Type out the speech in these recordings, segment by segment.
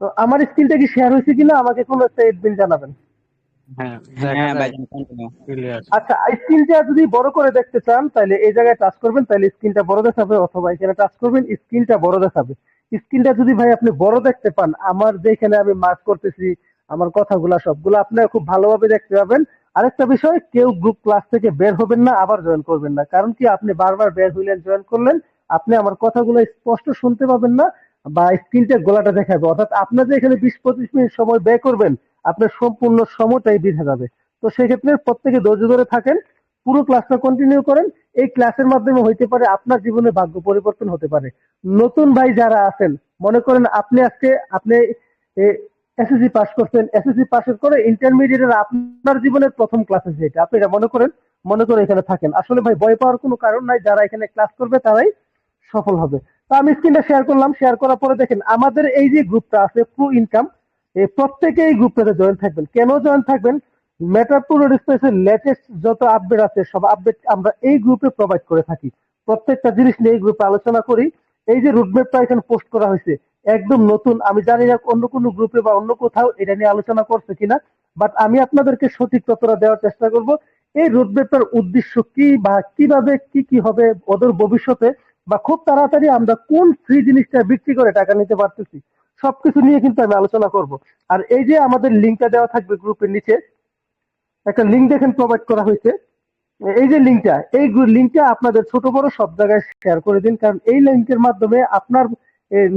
তো আমার স্ক্রিনটা কি শেয়ার হয়েছে কিনা আমাকে কোনো একটা এডমিন জানাবেন। হ্যাঁ দেখা হ্যাঁ যায় ভাইজান কন্টিনিউ। ক্লিয়ার। আচ্ছা, স্ক্রিনটা যদি বড় করে দেখতে চান তাহলে এই জায়গায় টাচ করবেন, তাহলে স্ক্রিনটা বড় দেখাবে, অথবা এখানে টাচ করবেন, স্ক্রিনটা বড় দেখাবে। স্ক্রিনটা যদি ভাই আপনি বড় দেখতে পান, আমার যেখানে আমি মার্ক করতেছি আমার কথাগুলা সবগুলো আপনারা খুব ভালোভাবে দেখতে পাবেন। আরেকটা বিষয়, কেউ গ্রুপ ক্লাস থেকে বের হবেন না, আবার জয়েন করবেন না। কারণ কি, আপনি বারবার বের হইলেন, জয়েন করলেন, আপনি আমার কথাগুলো স্পষ্ট শুনতে পাবেন না, বা স্ক্রিনটা গোলাটা দেখাবে। অর্থাৎ আপনার যে এখানে 20-25 মিনিট সময় ব্যয় করবেন, আপনার সম্পূর্ণ সময়টাই বৃথা যাবে। তো সেক্ষেত্রে প্রত্যেকে ধৈর্য ধরে থাকেন, পুরো ক্লাসটা কন্টিনিউ করেন। এই ক্লাসের মাধ্যমে হইতে পারে আপনার জীবনে ভাগ্য পরিবর্তন হতে পারে। নতুন ভাই যারা আছেন, মনে করেন আপনি আজকে আপনি এসএসসি পাস করছেন, এসএসসি পাশের করে ইন্টারমিডিয়েটের আপনার জীবনের প্রথম ক্লাস আছে এটা, আপনি এটা মনে করে এখানে থাকেন। আসলে ভাই ভয় পাওয়ার কোনো কারণ নাই, যারা এখানে ক্লাস করবে তারাই সফল হবে। তো আমি স্ক্রিনটা শেয়ার করলাম, শেয়ার করার পরে দেখেন আমাদের এই যে গ্রুপটা আছে প্রো ইনকাম, এই প্রত্যেকে এই গ্রুপটাতে জয়েন থাকবেন। কেন জয়েন থাকবেন? মেটাপুর স্পেসের লেটেস্ট যত আপডেট আছে সব আপডেট আমরা এই গ্রুপে প্রোভাইড করে থাকি। প্রত্যেকটা জিনিস নিয়ে এই গ্রুপে আলোচনা করি। এই যে রুটম্যাপটা এখানে পোস্ট করা হয়েছে একদম নতুন, আমি জানি না অন্য কোনো গ্রুপে বা অন্য কোথাও এটা নিয়ে আলোচনা করছে কিনা, বাট আমি আপনাদেরকে সঠিক তথ্যটা দেওয়ার চেষ্টা করব। এই রুটম্যাপটার উদ্দেশ্য কি, বা কিভাবে কি কি হবে ওদের ভবিষ্যতে, বা খুব তাড়াতাড়ি আমরা কোন ফ্রি জিনিসটা বিক্রি করে টাকা নিতে পারতেছি, সবকিছু নিয়ে কিন্তু আমি আলোচনা করব। আর এই যে আমাদের লিঙ্কটা দেওয়া থাকবে গ্রুপের নিচে, একটা লিঙ্ক দেখেন প্রোভাইড করা হয়েছে। এই যে লিঙ্কটা, এই লিঙ্কটা আপনাদের ছোট বড় সব জায়গায় শেয়ার করে দিন, কারণ এই লিঙ্কের মাধ্যমে আপনার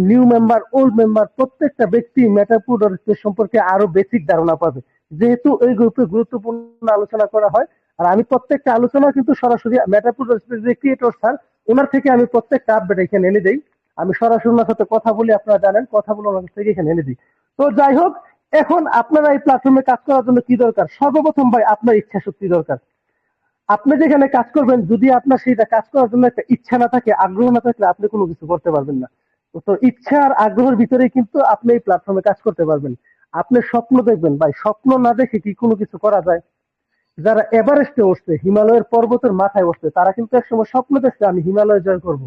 নিউ মেম্বার, ওল্ড মেম্বার, প্রত্যেকটা ব্যক্তি মেটাপুর সম্পর্কে আরো বেসিক ধারণা পাবে। যেহেতু এই গ্রুপে গুরুত্বপূর্ণ আলোচনা করা হয়, আর আমি প্রত্যেকটা আলোচনা কিন্তু সরাসরি মেটাপুর যে ক্রিয়েটর স্যার, ওনার থেকে আমি প্রত্যেকটা আপডেট এখানে এনে দিই। আমি সরাসরি ওনার সাথে কথা বলি, আপনারা জানেন, কথা বলে ওনার থেকে এখানে এনে দিই। তো যাই হোক, এখন আপনারা এই প্ল্যাটফর্মে কাজ করার জন্য কি দরকার? সর্বপ্রথম ভাই আপনার ইচ্ছা শক্তি দরকার। আপনি যেখানে কাজ করবেন, যদি আপনার সেইটা কাজ করার জন্য একটা ইচ্ছা না থাকে, আগ্রহ না থাকলে আপনি কোনো কিছু করতে পারবেন না। তো ইচ্ছা আর আগ্রহের ভিতরেই কিন্তু আপনি এই প্ল্যাটফর্মে কাজ করতে পারবেন। আপনি স্বপ্ন দেখবেন ভাই, স্বপ্ন না দেখে কি কোনো কিছু করা যায়? যারা এভারেস্টে উঠছে, হিমালয়ের পর্বতের মাথায় উঠছে, তারা কিন্তু একসময় স্বপ্ন দেখছে আমি হিমালয় জয় করব,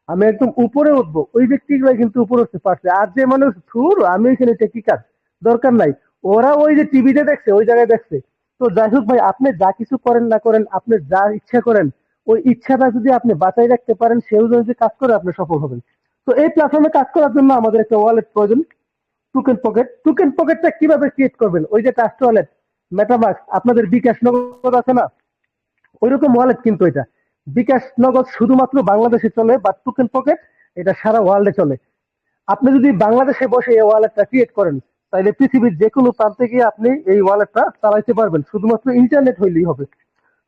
আমি একদম উপরে উঠবো, ওই ব্যক্তিগুলো কিন্তু উপরে উঠতে পারছে। আর যে মানুষ ধুর আমি এখানে কি কাজ, দরকার নাই, ওরা ওই যে টিভিতে দেখছে, ওই জায়গায় দেখছে। তো যাই হোক ভাই, আপনি যা কিছু করেন না করেন, আপনি যা ইচ্ছা করেন, ওই ইচ্ছাটা যদি আপনি বাঁচাই রাখতে পারেন, সেই অনুযায়ী যদি কাজ করে আপনি সফল হবেন। তো এই প্ল্যাটফর্মে কাজ করার জন্য আমাদের একটা ওয়ালেট প্রয়োজন, টোকেন পকেটটা কিভাবে ক্রিয়েট করবেন? ওই যে ট্রাস্ট ওয়ালেট, মেটামাস্ক, আপনাদের বিকাশ নগদ আছে না, ওইরকম ওয়ালেট কিন্তু এটা। বিকাশ নগদ শুধুমাত্র বাংলাদেশে চলে, বা টোকেন পকেট এটা সারা ওয়ার্ল্ডে চলে। আপনি যদি বাংলাদেশে বসে এই ওয়ালেটটা ক্রিয়েট করেন, তাহলে পৃথিবীর যে কোনো প্রান্তে গিয়ে আপনি এই ওয়ালেটটা চালাইতে পারবেন, শুধুমাত্র ইন্টারনেট হইলেই হবে।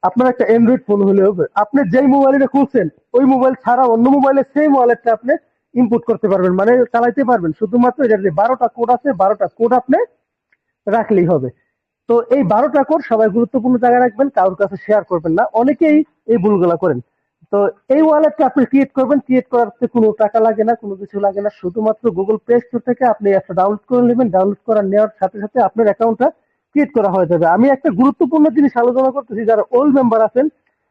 আপনার একটা অ্যান্ড্রয়েড ফোন হলে হবে। আপনি যেই মোবাইলটা খুলছেন ওই মোবাইল ছাড়া অন্য মোবাইলে সেম ওয়ালেটটা আপনি ইনপুট করতে পারবেন, মানে চালাইতে পারবেন। শুধুমাত্র এটার যে 12টা কোড আছে, 12টা কোড আপনি রাখলেই হবে। তো এই 12টা কোড সবাই গুরুত্বপূর্ণ জায়গায় রাখবেন, কারোর কাছে শেয়ার করবেন না, অনেকেই এই ভুলগুলা করেন। তো এই ওয়ালেটটা আপনি ক্রিয়েট করবেন, ক্রিয়েট করাতে কোনো টাকা লাগে না, কোনো কিছু লাগে না, শুধুমাত্র গুগল প্লে স্টোর থেকে আপনি একটা ডাউনলোড করে নেবেন। ডাউনলোড করা নেওয়ার সাথে সাথে আপনার অ্যাকাউন্টটা ক্রিয়েট করা হয়ে যাবে। আমি একটা গুরুত্বপূর্ণ জিনিস আলোচনা করতেছি, যারা ওল্ড মেম্বার আছেন,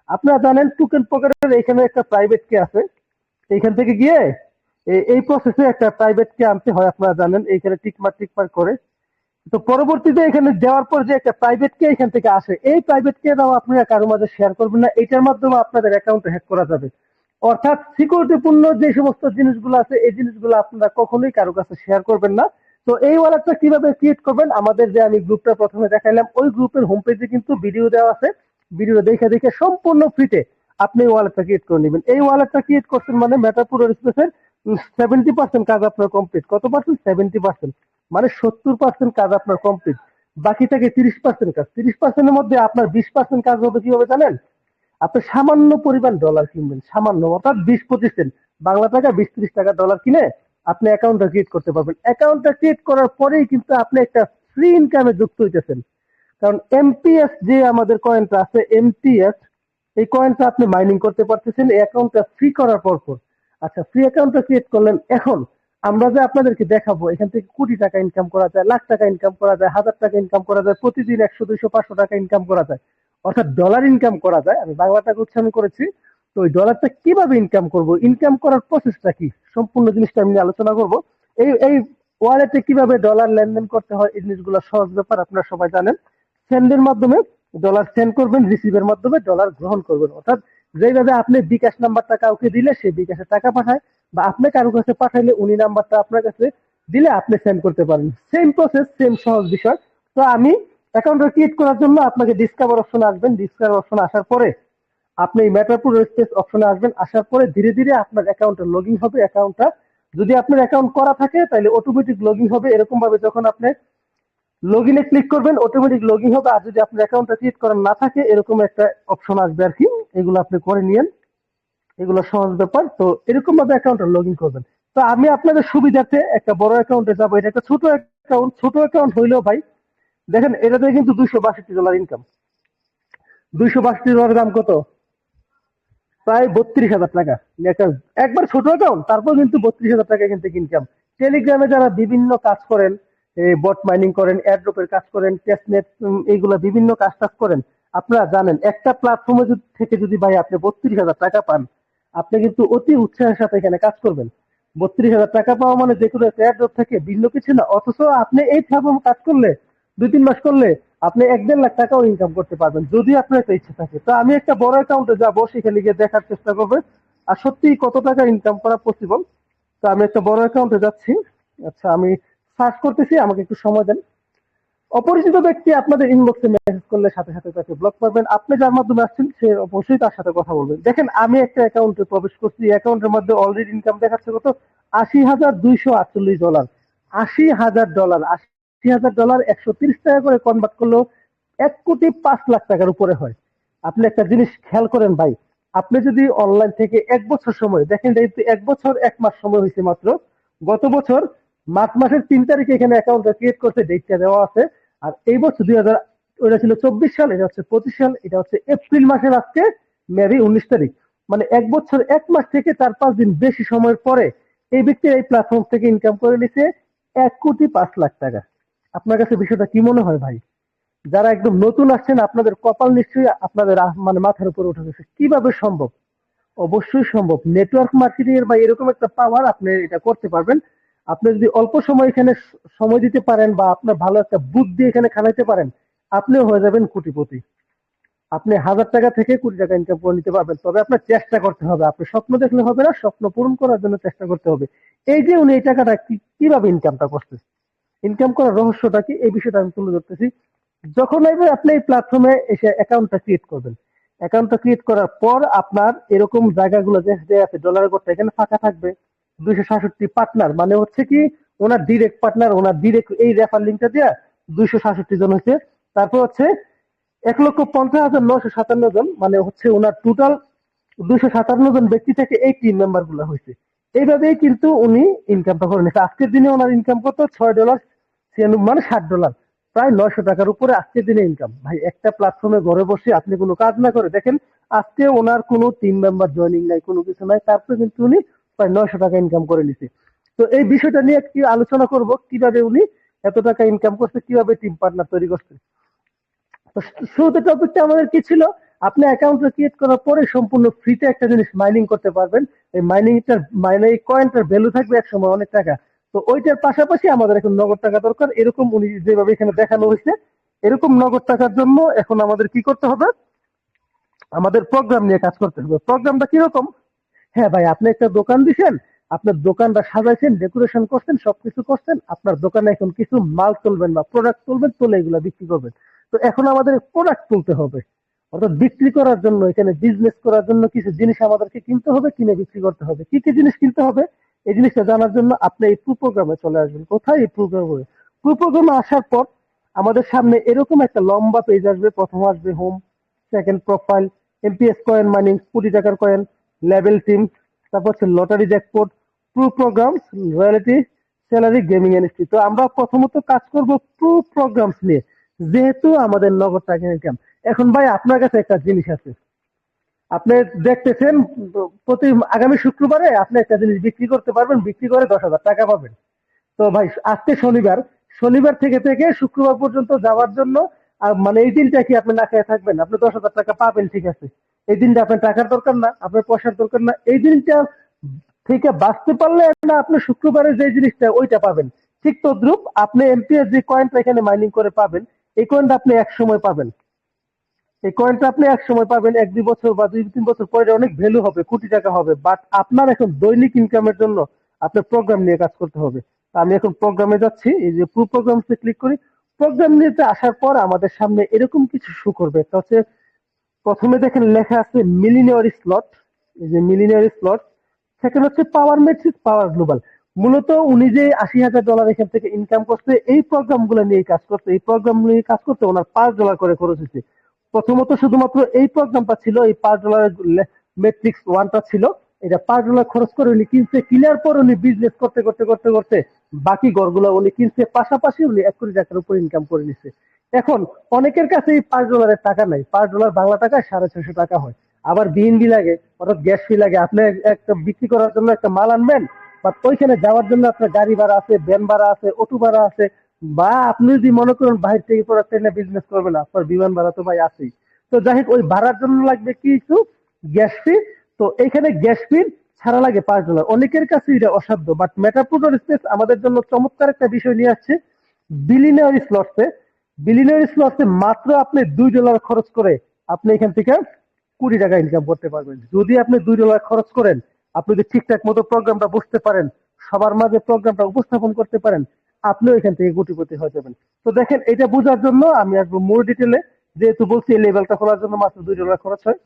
আপনারা জানেন টোকেন পকেটের এখানে একটা প্রাইভেট কে আছে। এইখান থেকে গিয়ে এই প্রসেসে একটা প্রাইভেট কে আনতে হয়, আপনারা জানেন, এইখানে টিকমার্ক করে। তো পরবর্তীতে এখানে দেওয়ার পর যে একটা প্রাইভেট কে এখান থেকে আসে, এই প্রাইভেট কে দাও আপনারা কারোর মাঝে শেয়ার করবেন না, এটার মাধ্যমে আপনাদের অ্যাকাউন্ট হ্যাক করা যাবে। অর্থাৎ সিকিউরিটিপূর্ণ যে সমস্ত জিনিসগুলো আছে, এই জিনিসগুলো আপনারা কখনোই কারো কাছে শেয়ার করবেন না। তো এই ওয়ালেটটা কিভাবে ক্রিয়েট করবেন, আমাদের যে আমি গ্রুপটা প্রথমে দেখাইলাম, ওই গ্রুপের হোম পেজে কিন্তু ভিডিও দেওয়া আছে। ভিডিও দেখে দেখে সম্পূর্ণ ফ্রিতে আপনি এই ওয়ালেটটা ক্রিয়েট করে নেবেন। এই ওয়ালেটটা ক্রিয়েট করছেন মানে মেটাপুর স্পেসের 70% কাজ আপনার কমপ্লিট। কত পার্সেন্ট? 70%। মানে 70% কাজ আপনার কমপ্লিট। বাকি থাকে 30% কাজ। 30%-এর মধ্যে আপনার 20% কাজ হবে কিভাবে জানেন? আপনি সামান্য পরিমাণ ডলার কিনবেন, সামান্য, অর্থাৎ 20-25 সেন্ট, বাংলা টাকা 20-30 টাকা ডলার কিনে আপনি অ্যাকাউন্টটা ক্রিয়েট করতে পারবেন। অ্যাকাউন্টটা ক্রিয়েট করার পরেই কিন্তু আপনি একটা ফ্রি ইনকামে যুক্ত হইতেছেন। কারণ এমটিএস যে আমাদের কয়েনটা আছে, এমটিএস, এই কয়েনটা আপনি মাইনিং করতে পারতেছেন এই অ্যাকাউন্টটা ফ্রি করার পর। আচ্ছা, ফ্রি অ্যাকাউন্টটা ক্রিয়েট করলেন, এখন আমরা যে আপনাদেরকে দেখাবো এখান থেকে কোটি টাকা ইনকাম করা যায়, লাখ টাকা ইনকাম করা যায়, 1000 টাকা ইনকাম করা যায়, প্রতিদিন 100, 200, 500 টাকা ইনকাম করা যায়, অর্থাৎ ডলার ইনকাম করা যায়। আমি বাংলাটাকে উচ্চারণ করেছি। তো ওই ডলারটা কিভাবে ইনকাম করব, ইনকাম করার প্রসেসটা কি, সম্পূর্ণ জিনিসটা আমি আলোচনা করব। এই এই ওয়ালেটে কিভাবে ডলার লেনদেন করতে হয় এই জিনিসগুলো সহজ ব্যাপার, আপনারা সবাই জানেন। সেন্ডের মাধ্যমে ডলার সেন্ড করবেন, রিসিভের মাধ্যমে ডলার গ্রহণ করবেন। অর্থাৎ যেভাবে আপনি বিকাশ নাম্বারটা কাউকে দিলে সে বিকাশে টাকা পাঠায়, বা আপনি কারো কাছে পাঠাইলে উনি নাম্বারটা আপনার কাছে দিলে আপনি সেন্ড করতে পারেন। সেম প্রসেস, সেম সহজ বিষয়। তো আমি অ্যাকাউন্টটা ক্রিয়েট করার জন্য আপনাকে ডিসকভার অপশনে আসবেন। ডিসকভার অপশনে আসার পরে আপনি এই ম্যাটারপুর স্পেস অপশনে আসবেন। আসার পরে ধীরে ধীরে আপনার অ্যাকাউন্টে লগ ইন হবে। অ্যাকাউন্টটা যদি আপনার অ্যাকাউন্ট করা থাকে তাহলে অটোমেটিক লগ ইন হবে। এরকম ভাবে যখন আপনি লগ ইনে ক্লিক করবেন অটোমেটিক লগ ইন হবে। আর যদি আপনার অ্যাকাউন্টটা ক্রিয়েট করা না থাকে এরকম একটা অপশন আসবে আর কি, এগুলো আপনি করে নিয়েন। এগুলো সহজ ব্যাপার। তো এরকম ভাবে অ্যাকাউন্টে লগ ইন করবেন। তো আমি আপনাদের সুবিধার্থে একটা বড় অ্যাকাউন্টে যাবো। এটা একটা ছোট অ্যাকাউন্ট। ছোট অ্যাকাউন্ট হইলেও ভাই দেখেন এটাতে কিন্তু $262 ইনকাম। $262 দাম কত? প্রায় 32,000 টাকা। একটা একবার ছোট অ্যাকাউন্ট, তারপর কিন্তু 32,000 টাকা এখান থেকে ইনকাম। টেলিগ্রামে যারা বিভিন্ন কাজ করেন, বট মাইনিং করেন, এয়ারড্রপের কাজ করেন, টেস্টনেট, এইগুলা বিভিন্ন কাজ টাজ করেন, আপনারা জানেন একটা প্ল্যাটফর্মে থেকে যদি ভাই আপনি 32,000 টাকা পান, আপনি কিন্তু অতি উৎসাহের সাথে এখানে কাজ করবেন। 32,000 টাকা পাওয়া মানে যে কোনো একটা এয়ারড্রপ থেকে ভিন্ন কিছু না। অথচ আপনি এই প্ল্যাটফর্মে কাজ করলে 2-3 মাস করলে আপনি 1-1.5 লাখ টাকাও ইনকাম করতে পারবেন যদি আপনার একটা ইচ্ছা থাকে। তো আমি একটা বড় অ্যাকাউন্টে যাবো, সেখানে গিয়ে দেখার চেষ্টা করবেন আর সত্যি কত টাকা ইনকাম করা পসিবল। তো আমি একটা বড় অ্যাকাউন্টে যাচ্ছি। আচ্ছা, আমি সার্চ করতেছি, আমাকে একটু সময় দেন। অপরিচিত ব্যক্তি আপনাদের ইনবক্সে মেসেজ করলে সাথে সাথে তাকে ব্লক করবেন। আপনি যার মাধ্যমে আসছেন সে অবশ্যই তার সাথে কথা বলবেন। দেখেন আমি একটা অ্যাকাউন্টে প্রবেশ করছি। অ্যাকাউন্টের মধ্যে অলরেডি ইনকাম দেখাচ্ছে কত? $80,248। $80,000, $80,000 130 টাকা করে কনভার্ট করলেও 1,05,00,000 টাকার উপরে হয়। আপনি একটা জিনিস খেয়াল করেন ভাই, আপনি যদি অনলাইন থেকে 1 বছর সময় দেখেন, যেহেতু 1 বছর 1 মাস সময় হয়েছে মাত্র, গত বছর মার্চ মাসের 3 তারিখে এখানে অ্যাকাউন্টটা ক্রিয়েট করতে ডেটটা দেওয়া আছে। আর এই বছর 2000, ওইটা ছিল 24 সাল, এটা হচ্ছে 25 সাল, এটা হচ্ছে এপ্রিল মাসের আজকে মেবি 19 তারিখ। মানে 1 বছর 1 মাস থেকে 4-5 দিন বেশি সময়ের পরে এই ব্যক্তি এই প্ল্যাটফর্ম থেকে ইনকাম করে নিছে 1,05,00,000 টাকা। আপনার কাছে বিষয়টা কি মনে হয় ভাই? যারা একদম নতুন আসছেন আপনাদের কপাল নিশ্চয়ই আপনাদের মানে মাথার উপরে উঠে গেছে। কিভাবে সম্ভব? অবশ্যই সম্ভব। নেটওয়ার্ক মার্কেটিং এর বা এরকম একটা পাওয়ার, আপনি এটা করতে পারবেন। আপনি যদি অল্প সময় এখানে সময় দিতে পারেন বা আপনার ভালো একটা বুদ্ধি এখানে খাটাইতে পারেন, আপনিও হয়ে যাবেন কোটিপতি। আপনি 1,000 টাকা থেকে কোটি টাকা ইনকাম করে নিতে পারবেন। তবে আপনার চেষ্টা করতে হবে। আপনি স্বপ্ন দেখলে হবে না, স্বপ্ন পূরণ করার জন্য চেষ্টা করতে হবে। এই যে উনি এই টাকাটা কিভাবে ইনকামটা করছে, ইনকাম করার রহস্যটা কি, এই বিষয়টা আমি তুলে ধরতেছি। যখন আপনি এই প্ল্যাটফর্মে এসে অ্যাকাউন্টটা ক্রিয়েট করবেন, অ্যাকাউন্টটা ক্রিয়েট করার পর আপনার এরকম জায়গাগুলো যে আছে ডলারের করতে, এখানে ফাঁকা থাকবে 267 পার্টনার। মানে হচ্ছে কি ওনার ডিরেক্ট পার্টনার, ওনার ডিরেক্ট এই রেফার লিঙ্কটা দিয়ে 267 জন হচ্ছে। তারপর হচ্ছে 1,50,957 জন, মানে হচ্ছে ওনার টোটাল 257 জন ব্যক্তি থেকে এই টিম মেম্বার গুলা হয়েছে। এইভাবেই কিন্তু উনি ইনকামটা করে নিচ্ছে। আজকের দিনে ওনার ইনকাম কত? $6, মানে $60, প্রায় 900 টাকার উপরে আজকের দিনে ইনকাম। ভাই একটা প্ল্যাটফর্মে ঘরে বসে আপনি কোনো কাজ না করে দেখেন, আজকে ওনার কোনো টিম মেম্বার জয়েনিং নাই, কোনো কিছু নাই, তারপরে কিন্তু উনি প্রায় 900 টাকা ইনকাম করে নিছে। তো এই বিষয়টা নিয়ে কি আলোচনা করব, কিভাবে উনি এত টাকা ইনকাম করছে, কিভাবে টিম পার্টনার তৈরি করছে। তো শুরুতে টপিকটা আমাদের কি ছিল? আপনি অ্যাকাউন্ট ক্রিয়েট করার পরে সম্পূর্ণ ফ্রিতে একটা জিনিস মাইনিং করতে পারবেন। এই এই কয়েনটার ভ্যালু থাকবে এক সময় অনেক টাকা। তো ওইটার পাশাপাশি আমাদের এখন নগদ টাকা দরকার। এরকম উনি যেভাবে এখানে দেখানো হয়েছে, এরকম নগদ টাকার জন্য এখন আমাদের কি করতে হবে? আমাদের প্রোগ্রাম নিয়ে কাজ করতে হবে। প্রোগ্রামটা কিরকম? হ্যাঁ ভাই, আপনি একটা দোকান দিছেন, আপনার দোকানটা সাজাইছেন, ডেকোরেশন করছেন, সবকিছু করছেন, আপনার দোকানে এখন কিছু মাল তুলবেন বা প্রোডাক্ট তুলবেন, তুলে এগুলা বিক্রি করবেন। তো এখন আমাদের প্রোডাক্ট তুলতে হবে, অর্থাৎ বিক্রি করার জন্য, এখানে বিজনেস করার জন্য কিছু জিনিস আমাদেরকে কিনতে হবে, কিনে বিক্রি করতে হবে। কি কি জিনিস কিনতে হবে এই জিনিসটা জানার জন্য আপনি এই প্রোগ্রামে চলে আসবেন। কোথায়? এই প্রোগ্রামে আসার পর আমাদের সামনে এরকম একটা লম্বা পেজ আসবে। প্রথম আসবে home, second profile, amps coin mining, কোটি টাকার কয়েন, লেভেল টিম, তারপর হচ্ছে lottery jackpot, programs, royalty, salary, gaming industry. তো আমরা প্রথমত কাজ করব প্রোগ্রামস নিয়ে, যেহেতু আমাদের নগদ টাকা ইনকাম। এখন ভাই আপনার কাছে একটা জিনিস আছে, আপনি দেখতেছেন প্রতি আগামী শুক্রবারে আপনি একটা জিনিস বিক্রি করতে পারবেন, বিক্রি করে 10,000 টাকা পাবেন। তো ভাই আজকে শনিবার, শনিবার থেকে থেকে শুক্রবার পর্যন্ত যাওয়ার জন্য মানে এই দিনটা কি আপনি না খেয়ে থাকবেন? আপনি 10,000 টাকা পাবেন, ঠিক আছে, এই দিনটা আপনার টাকার দরকার না, আপনার পয়সার দরকার না, এই দিনটা থেকে বাঁচতে পারলে না আপনি শুক্রবারে যে জিনিসটা ওইটা পাবেন। ঠিক তদ্রুপ আপনি এমপিএস যে কয়েনটা এখানে মাইনিং করে পাবেন, এই কয়েনটা আপনি এক সময় পাবেন। এই কয়েনটা আপনি এক সময় পাবেন, 1-2 বছর বা 2-3 বছর পরে অনেক ভ্যালু হবে, কোটি টাকা হবে। বাট আপনার এখন দৈনিক ইনকামের জন্য আপনার প্রোগ্রাম নিয়ে কাজ করতে হবে। তা আমি এখন প্রোগ্রামে যাচ্ছি, এই যে প্রো প্রোগ্রামসে ক্লিক করি। প্রোগ্রাম নিতে আসার পর আমাদের সামনে এরকম কিছু শো করবে। একটা হচ্ছে প্রথমে দেখেন লেখা আছে মিলিনিয়ার স্লট, এই যে মিলিনিয়ার স্লট। সেকেন্ড হচ্ছে পাওয়ার ম্যাট্রিক্স, পাওয়ার গ্লোবাল। মূলত উনি যে $80,000 এখান থেকে ইনকাম করছে এই প্রোগ্রাম গুলো নিয়ে কাজ করতে, এই প্রোগ্রাম নিয়ে কাজ করতে ওনার $5 করে খরচ হয়েছে। প্রথমত শুধুমাত্র এই প্রোগ্রামটা ছিল, এই $5 ম্যাট্রিক্স ওয়ানটা ছিল, এটা $5 খরচ করে উনি কিনছে। কেনার পর উনি বিজনেস করতে করতে করতে করতে বাকি ঘরগুলো উনি কিনছে, পাশাপাশি উনি 1 কোটি টাকার উপর ইনকাম করে নিছে। এখন অনেকের কাছে এই $5 টাকা নাই, $5 বাংলা টাকায় 650 টাকা হয়। আবার বিএনবি লাগে, অর্থাৎ গ্যাস ফি লাগে। আপনি একটা বিক্রি করার জন্য একটা মাল আনবেন, বাট ওইখানে যাওয়ার জন্য আপনার গাড়ি ভাড়া আছে, ভ্যান ভাড়া আছে, অটো ভাড়া আছে, বা আপনি যদি মনে করেন বাহির থেকে প্রোডাক্ট এনে বিজনেস করবেন, আপনার বিমান ভাড়া তো ভাই আছেই। তো যাই হোক, ওই ভাড়ার জন্য লাগবে কিছু গ্যাস ফি। তো এইখানে গ্যাস ফি ছাড়া লাগে $5। অনেকের কাছে এটা অসাধ্য, বাট মেটাপ্রোটোর স্পেস আমাদের জন্য চমৎকার একটা বিষয় নিয়ে আসছে। বিলিনিয়ার স্লটসে, বিলিনিয়ার স্লটসে মাত্র আপনি $2 খরচ করে আপনি এখান থেকে কোটি টাকা ইনকাম করতে পারবেন। যদি আপনি $2 খরচ করেন, আপনি যদি ঠিকঠাক মতো প্রোগ্রামটা বুঝতে পারেন, সবার মাঝে প্রোগ্রামটা উপস্থাপন করতে পারেন, আপনিও এখান থেকে কোটিপতি হয়ে যাবেন। তো দেখেন, এটা বোঝার জন্য আমি আসবো মোর ডিটেলে। যেহেতু বলছি এই লেভেলটা খোলার জন্য মাত্র $2 খরচ হয়।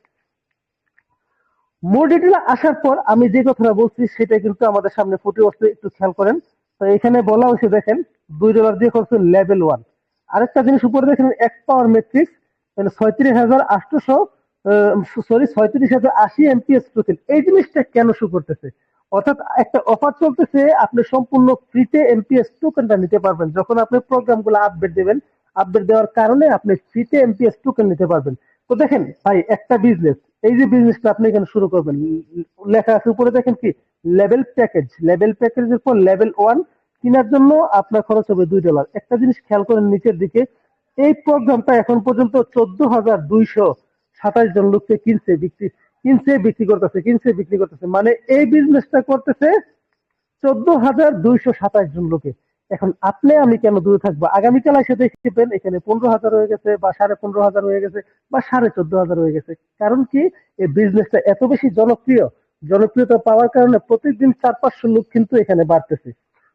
মোর ডিটেলে আসার পর আমি যে কথাটা বলছি সেটা কিন্তু আমাদের সামনে ফুটে উঠছে, একটু খেয়াল করেন। তো এখানে বলা হয়েছে দেখেন, $2 দিয়ে করছে লেভেল ওয়ান। আরেকটা জিনিস উপরে দেখেন, এক্স পাওয়ার ম্যাট্রিক্স, মানে 36,800, সরি 36,080 এমপিএস টোকেন। এই জিনিসটা কেন শো করতেছে? অর্থাৎ একটা অফার চলতেছে, আপনি সম্পূর্ণ ফ্রিতে এমপিএস টোকেনটা নিতে পারবেন। যখন আপনি প্রোগ্রাম গুলো আপডেট দেবেন, আপডেট দেওয়ার কারণে আপনি ফ্রিতে এমপিএস টোকেন নিতে পারবেন। তো দেখেন ভাই, একটা বিজনেস, এই যে বিজনেসটা আপনি এখানে শুরু করবেন, লেখা আছে উপরে দেখেন কি, লেভেল প্যাকেজ। লেভেল প্যাকেজের পর লেভেল ওয়ান কেনার জন্য আপনার খরচ হবে $2। একটা জিনিস খেয়াল করেন নিচের দিকে, এই প্রোগ্রামটা এখন পর্যন্ত 14,227 জন লোককে কিনছে বিক্রি করতেছে, কিনছে বিক্রি করতেছে। মানে এই বিজনেসটা করতেছে 14,227 জন লোকে। এখন আপনি আমি কেন দূরে থাকবো? আগামীকাল এসে দেখবেন এখানে 15,000 হয়ে গেছে, বা 15,500 হয়ে গেছে, বা 14,500 হয়ে গেছে। কারণ কি, এই বিজনেসটা এত বেশি জনপ্রিয়। জনপ্রিয়তা পাওয়ার কারণে প্রতিদিন 400-500 লোক কিন্তু এখানে বাড়তেছে।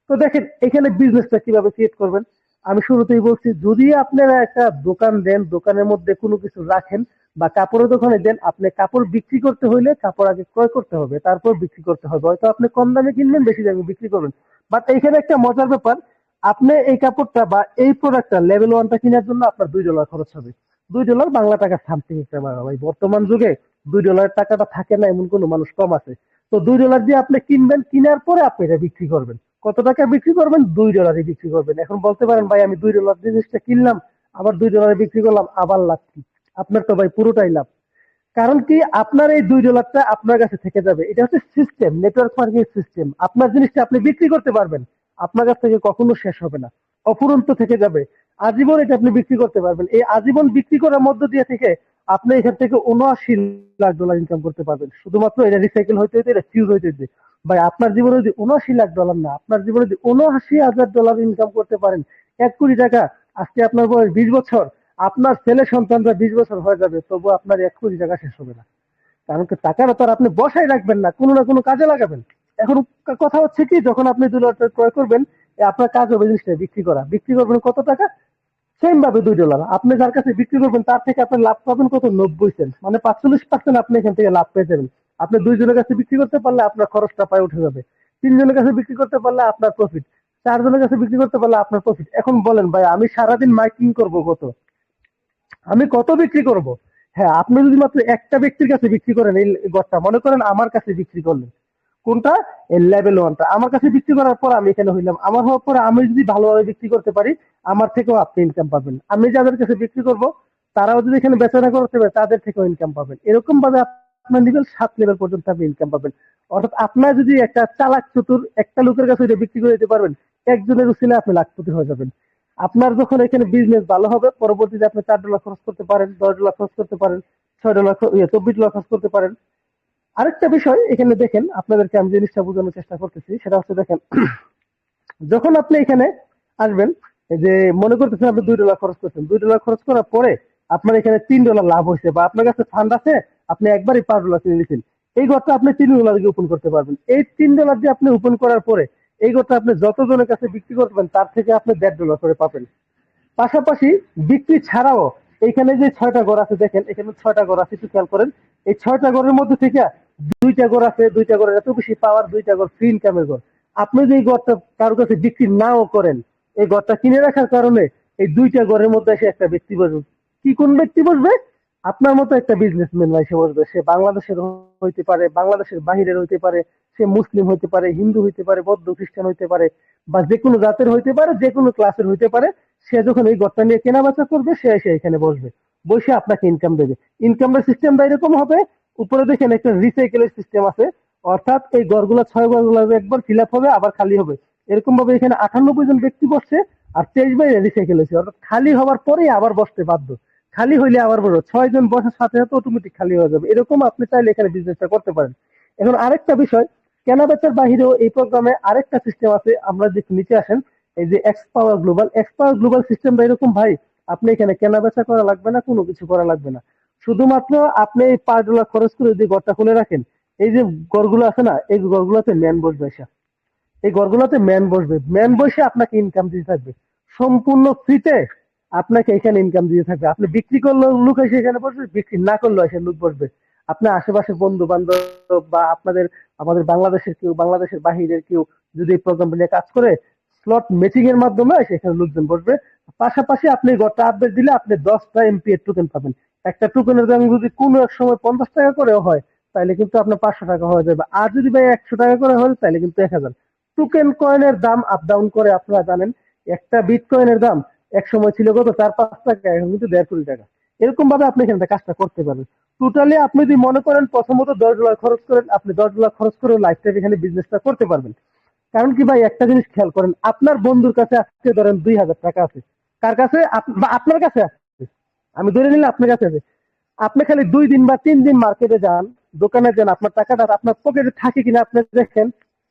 তো দেখেন এখানে বিজনেসটা কিভাবে ক্রিয়েট করবেন। আমি শুরুতেই বলছি, যদি আপনারা একটা দোকান দেন, দোকানের মধ্যে কোনো কিছু রাখেন, বা কাপড়ের দোকানে দেন, আপনি কাপড় বিক্রি করতে হইলে কাপড় আগে ক্রয় করতে হবে, তারপর বিক্রি করতে হবে। হয়তো আপনি কম দামে কিনবেন, বেশি দামে বিক্রি করবেন। বাট এইখানে একটা মজার ব্যাপার, আপনি এই কাপড়টা বা এই প্রোডাক্টটা লেভেল ওয়ানটা কেনার জন্য আপনার $2 খরচ হবে। $2 বাংলা টাকা সামথিং একটা ভাই। বর্তমান যুগে $2 টাকাটা থাকে না এমন কোনো মানুষ কম আছে। তো $2 দিয়ে আপনি কিনবেন, কেনার পরে আপনি এটা বিক্রি করবেন। কত টাকা বিক্রি করবেন? $2 বিক্রি করবেন। এখন বলতে পারেন ভাই, আমি $2 জিনিসটা কিনলাম, আবার $2 বিক্রি করলাম, আবার লাভ কি? আপনার তো ভাই পুরোটাই লাভ। কারণ কি, আপনার এই $2টা আপনার কাছে থেকে যাবে। এটা হচ্ছে সিস্টেম, নেটওয়ার্ক মার্কেটিং সিস্টেম। আপনার জিনিসটা আপনি বিক্রি করতে পারবেন, আপনার কাছ থেকে কখনো শেষ হবে না, অফুরন্ত থেকে যাবে। আজীবন এটা আপনি বিক্রি করতে পারবেন। এই আজীবন বিক্রি করার মধ্য দিয়ে থেকে আপনি এখান থেকে $79 লাখ ইনকাম করতে পারবেন। শুধুমাত্র এটা রিসাইকেল হইতে হইতে, এটা ফিউজ হইতে হইতে। ভাই, আপনার জীবনে যদি $79 লাখ না, আপনার জীবনে যদি $79,000 ইনকাম করতে পারেন, 1 কোটি টাকা, আজকে আপনার বয়স 20 বছর, আপনার ছেলে সন্তানরা 20 বছর হয়ে যাবে, তবু আপনার 1 কোটি টাকা শেষ হবে না। কারণ কি, টাকাটা তো আর আপনি বসাই রাখবেন না, কোনো না কোনো কাজে লাগাবেন। এখন কথা হচ্ছে কি, যখন আপনি $2 ক্রয় করবেন, আপনার কাজ হবে জিনিসটা বিক্রি করা। বিক্রি করবেন কত টাকা? সেম ভাবে $2। আপনি যার কাছে বিক্রি করবেন তার থেকে আপনি লাভ পাবেন কত? 90 সেন্ট, মানে 45% আপনি এখান থেকে লাভ পেয়ে যাবেন। আপনি 2 জনের কাছে বিক্রি করতে পারলে আপনার খরচটা পায় উঠে যাবে। 3 জনের কাছে বিক্রি করতে পারলে আপনার প্রফিট। 4 জনের কাছে বিক্রি করতে পারলে আপনার প্রফিট। এখন বলেন ভাই, আমি সারাদিন মাইকিং করব কত? আমি কত বিক্রি করব? হ্যাঁ, আপনি যদি মাত্র একটা ব্যক্তির কাছে বিক্রি করেন, এই গড়টা মনে করেন আমার কাছে বিক্রি করলেন, কোনটা? এই লেভেল ওয়ানটা আমার কাছে বিক্রি করার পর আমি এখানে হইলাম, আমার হওয়ার পরে আমি যদি ভালোভাবে বিক্রি করতে পারি, আমার থেকেও আপনি ইনকাম পাবেন। আমি যাদের কাছে বিক্রি করব, তারাও যদি এখানে বেচাকেনা করতে পারে, তাদের থেকেও ইনকাম পাবেন। এরকম ভাবে আপনার লেভেল 7 লেভেল পর্যন্ত আপনি ইনকাম পাবেন। অর্থাৎ আপনার যদি একটা চালাক চতুর একটা লোকের কাছে এটা বিক্রি করে দিতে পারবেন, একজনের উচিলে আপনি লাখপতি হয়ে যাবেন। আপনার যখন এখানে বিজনেস ভালো হবে, পরবর্তীতে আপনি $4 খরচ করতে পারেন, $10 খরচ করতে পারেন, $6, $24 খরচ করতে পারেন। আরেকটা বিষয় এখানে দেখেন, আপনাদেরকে আমি জিনিসটা বোঝানোর চেষ্টা করতেছি, সেটা হচ্ছে দেখেন, যখন আপনি এখানে আসবেন, এই যে মনে করতেছেন আপনি $2 খরচ করছেন, $2 খরচ করার পরে আপনার এখানে $3 লাভ হয়েছে, বা আপনার কাছে ফান্ড আছে, আপনি একবারই $5 কিনে নিয়েছেন, এই ঘরটা আপনি $3 দিয়ে ওপেন করতে পারবেন। এই $3 দিয়ে আপনি ওপেন করার পরে এই ঘরটা আপনি যতজনের কাছে বিক্রি করবেন তার থেকে আপনি $1.5 করে পাবেন। পাশাপাশি বিক্রি ছাড়াও এখানে যে 6টা ঘর আছে, দেখেন এখানে 6টা ঘর আছে, একটু খেয়াল করেন। এই 6টা ঘরের মধ্যে থেকে 2টা ঘর আছে, 2টা ঘরের এত বেশি পাওয়ার, 2টা ঘর ফ্রি ইনকামের ঘর। আপনি যে এই ঘরটা কারোর কাছে বিক্রি নাও করেন, এই ঘরটা কিনে রাখার কারণে এই 2টা ঘরের মধ্যে এসে একটা ব্যক্তি বসবে। কি কোন ব্যক্তি বসবে? আপনার মতো একটা বিজনেসম্যান এসে বসবে। সে বাংলাদেশের হইতে পারে, বাংলাদেশের বাহিরের হইতে পারে, সে মুসলিম হইতে পারে, হিন্দু হইতে পারে, বৌদ্ধ খ্রিস্টান হইতে পারে, বা যে কোনো জাতের হইতে পারে, যে কোনো ক্লাসের হইতে পারে। সে যখন এই ঘরটা নিয়ে কেনা বেচা করবে, সে এসে এখানে বসবে, বসে আপনাকে ইনকাম দেবে। ইনকামের সিস্টেমটা এরকম হবে, উপরে দেখেন একটা রিসাইকেলের সিস্টেম আছে, অর্থাৎ এই ঘরগুলো 6 ঘরগুলো একবার ফিল আপ হবে আবার খালি হবে। এরকম ভাবে এখানে 98 জন ব্যক্তি বসছে, আর 23 রিসাইকেল হয়েছে, অর্থাৎ খালি হওয়ার পরেই আবার বসতে বাধ্য। খালি হইলে আবার বড় 6 জন বসার সাথে সাথে অটোমেটিক খালি হয়ে যাবে। এরকম আপনি চাইলে এখানে বিজনেসটা করতে পারেন। এখন আরেকটা বিষয়, কেনা বেচার বাহিরেও এই প্রোগ্রামে আরেকটা সিস্টেম আছে। আমরা যে নিচে আসেন, এই যে এক্স পাওয়ার গ্লোবাল সিস্টেমটা এরকম ভাই, আপনি এখানে কেনা বেচা করা লাগবে না, কোনো কিছু করা লাগবে না। শুধুমাত্র আপনি এই $5 খরচ করে যদি ঘরটা খুলে রাখেন, এই যে ঘরগুলো আছে না, এই ঘরগুলোতে ম্যান বসবে এসে, এই ঘরগুলোতে ম্যান বসবে, ম্যান বসে আপনাকে ইনকাম দিতে থাকবে সম্পূর্ণ ফ্রিতে। আপনাকে এখানে ইনকাম দিতে থাকবে। আপনি বিক্রি করলেও লোক এসে এখানে বসবে, বিক্রি না করলেও এসে লোক বসবে। আপনার আশেপাশের বন্ধু বান্ধব বা আমাদের বাংলাদেশের কেউ, বাংলাদেশের বাহিরের কেউ যদি এই প্রোগ্রাম নিয়ে কাজ করে, স্লট ম্যাচিং এর মাধ্যমে সেখানে লোকজন বসবে। পাশাপাশি আপনি ঘরটা আপডেট দিলে আপনি 10টা এমপি এর টোকেন পাবেন। একটা টোকেনের দাম যদি কোনো এক সময় $50 করেও হয়, তাহলে কিন্তু আপনার $500 হয়ে যাবে। আর যদি ভাই $100 করে হয়, তাহলে কিন্তু 1000। টোকেন কয়েনের দাম আপ ডাউন করে, আপনারা জানেন। একটা বিট কয়েনের দাম এক সময় ছিল কত, 4-5 টাকা, এখন কিন্তু 1.5 কোটি টাকা। এরকম ভাবে আপনি এখানে কাজটা করতে পারেন। টোটালি আপনি যদি মনে করেন প্রথমত $10 খরচ করেন, আপনি $10 খরচ করে লাইফ টাইম এখানে বিজনেসটা করতে পারবেন। কারণ কি ভাই, একটা জিনিস খেয়াল করেন, আপনার বন্ধুর কাছে আজকে ধরেন $2000 আছে, কার কাছে বা আপনার কাছে আছে, আমি ধরে নিলে আপনার কাছে আছে। আপনি খালি 2 দিন বা 3 দিন মার্কেটে যান, দোকানে যান, আপনার টাকাটা আপনার পকেটে থাকে কিনা আপনি দেখেন।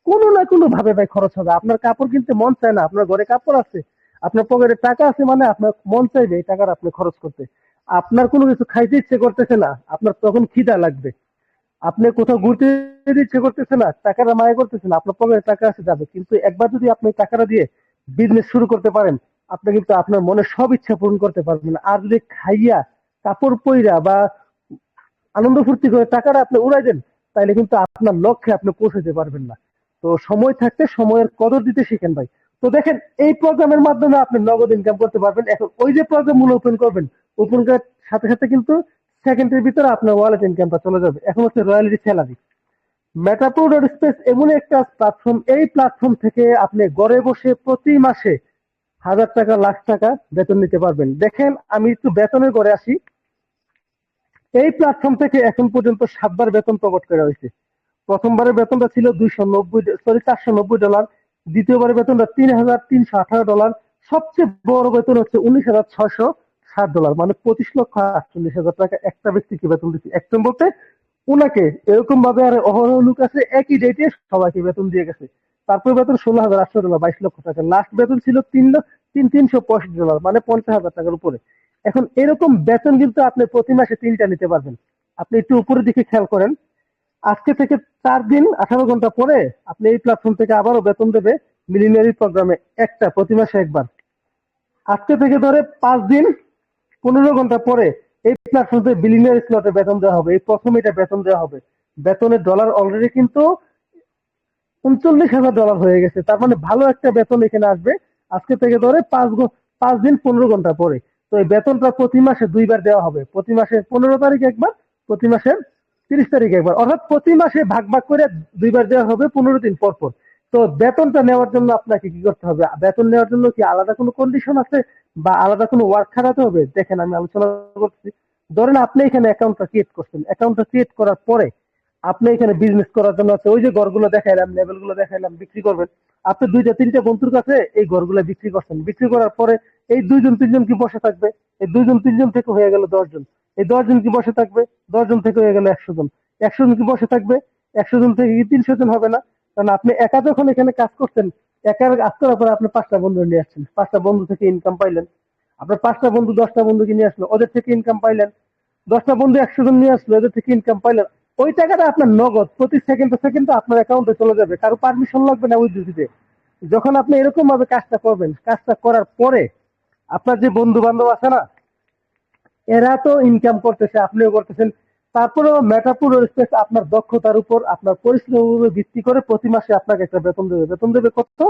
কোনো না কোনো ভাবে ভাই খরচ হবে। আপনার কাপড় কিনতে মন চায় না, আপনার ঘরে কাপড় আছে, আপনার পকেটে টাকা আছে, মানে আপনার মন চাইবে এই টাকাটা আপনি খরচ করতে। আপনার কোনো কিছু খাইতে ইচ্ছে করতেছে না, আপনার তখন খিদা লাগবে। আপনি কোথাও ঘুরতে যেতে ইচ্ছে করতেছে না, টাকাটা মায়া করতেছে না, আপনার পকেটে টাকা আছে, যাবে। কিন্তু একবার যদি আপনি টাকাটা দিয়ে বিজনেস শুরু করতে পারেন, আপনি কিন্তু আপনার মনে সব ইচ্ছা পূরণ করতে পারবেন। আর যদি খাইয়া, কাপড় পইরা বা আনন্দ ফুর্তি করে টাকাটা আপনি উড়াই দেন, তাহলে কিন্তু আপনার লক্ষ্যে আপনি পৌঁছাতে পারবেন না। তো সময় থাকতে সময়ের কদর দিতে শিখেন ভাই। তো দেখেন, এই প্রোগ্রামের মাধ্যমে আপনি নগদ ইনকাম করতে পারবেন। এখন ওই যে প্রোগ্রাম গুলো ওপেন করবেন, ওপেন করার সাথে সাথে কিন্তু সেকেন্ডের ভিতরে আপনার ওয়ালেট ইনকামটা চলে যাবে। এখন হচ্ছে রয়্যালিটি স্যালারি। মেটাপ্রো ডট স্পেস এমন একটা প্ল্যাটফর্ম, এই প্ল্যাটফর্ম থেকে আপনি ঘরে বসে প্রতি মাসে $1000, $1,00,000 বেতন নিতে পারবেন। দেখেন, আমি একটু বেতনের ঘরে আসি। এই প্ল্যাটফর্ম থেকে এখন পর্যন্ত 7বার বেতন প্রকট করা হয়েছে। প্রথমবারের বেতনটা ছিল $490, দ্বিতীয়বারের বেতনটা $3,318, সবচেয়ে বড় বেতন হচ্ছে $19,660, মানে $25,48,000 একটা ব্যক্তিকে বেতন দিচ্ছে। একজন বলতে উনাকে, এরকম ভাবে আর অহরহ লোক আছে একই ডেটে সবাইকে বেতন দিয়ে গেছে। তারপর বেতন $16,800, $22,00,000। লাস্ট বেতন ছিল $3,365, মানে $50,000 উপরে। এখন এরকম বেতন কিন্তু আপনি প্রতি মাসে 3টা নিতে পারবেন। আপনি একটু উপরের দিকে খেয়াল করেন, আজকে থেকে 4 দিন 18 ঘন্টা পরে আপনি এই প্ল্যাটফর্ম থেকে আবারও বেতন দেবে মিলিনারি প্রোগ্রামে, একটা প্রতি মাসে একবার। আজকে থেকে ধরে 5 দিন 15 ঘন্টা পরে এই প্ল্যাটফর্ম থেকে বিলিনিয়ার স্লটে বেতন দেওয়া হবে। এই প্রথম এটা বেতন দেওয়া হবে। বেতনের ডলার অলরেডি কিন্তু $39,000 হয়ে গেছে। তার মানে ভালো একটা বেতন এখানে আসবে আজকে থেকে ধরে 5 দিন 15 ঘন্টা পরে। তো এই বেতনটা প্রতি মাসে 2বার দেওয়া হবে, প্রতি মাসের 15 তারিখ একবার, প্রতি মাসের 30 তারিখ একবার, অর্থাৎ প্রতি মাসে ভাগ ভাগ করে 2বার দেওয়া হবে 15 দিন পর পর। তো বেতনটা নেওয়ার জন্য আপনাকে কি করতে হবে? বেতন নেওয়ার জন্য কি আলাদা কোনো কন্ডিশন আছে বা আলাদা কোনো ওয়ার্ক খাটাতে হবে? দেখেন, আমি আলোচনা করছি। ধরেন আপনি এখানে অ্যাকাউন্টটা ক্রিয়েট করছেন, অ্যাকাউন্টটা ক্রিয়েট করার পরে আপনি এখানে বিজনেস করার জন্য আছে, ওই যে ঘরগুলো দেখাইলাম, লেভেলগুলো দেখাইলাম, বিক্রি করবেন। আপনি 2টা 3টা বন্ধুর কাছে এই ঘরগুলো বিক্রি করছেন, বিক্রি করার পরে এই 2জন 3জন কি বসে থাকবে? এই 2জন 3জন থেকে হয়ে গেল 10 জন। এই 10 জন কি বসে থাকবে? 10 জন থেকে হয়ে গেল 100 জন। 100 জন কি বসে থাকবে? 100 জন থেকে কি 300 জন হবে না? কারণ আপনি একা যখন এখানে কাজ করছেন, একা কাজ করার পরে আপনি 5টা বন্ধু নিয়ে আসছেন, 5টা বন্ধু থেকে ইনকাম পাইলেন। আপনার 5টা বন্ধু 10টা বন্ধুকে নিয়ে আসলো, ওদের থেকে ইনকাম পাইলেন। 10টা বন্ধু 100 জন নিয়ে আসলো, ওদের থেকে ইনকাম পাইলেন। ওই টাকাটা আপনার নগদ প্রতি সেকেন্ডে সেকেন্ডে আপনার অ্যাকাউন্টে চলে যাবে, কারো পারমিশন লাগবে না উইথড্র দিতে। যখন আপনি এরকম ভাবে কাজটা করবেন, কাজটা করার পরে আপনার যে বন্ধু বান্ধব আছে না, এরা তো ইনকাম করতেছে, আপনিও করতেছেন। তারপরেও মেটাপুর স্পেস আপনার দক্ষতার উপর, আপনার পরিশ্রমের উপর ভিত্তি করে প্রতি মাসে আপনাকে একটা বেতন দেবে। বেতন দেবে কত?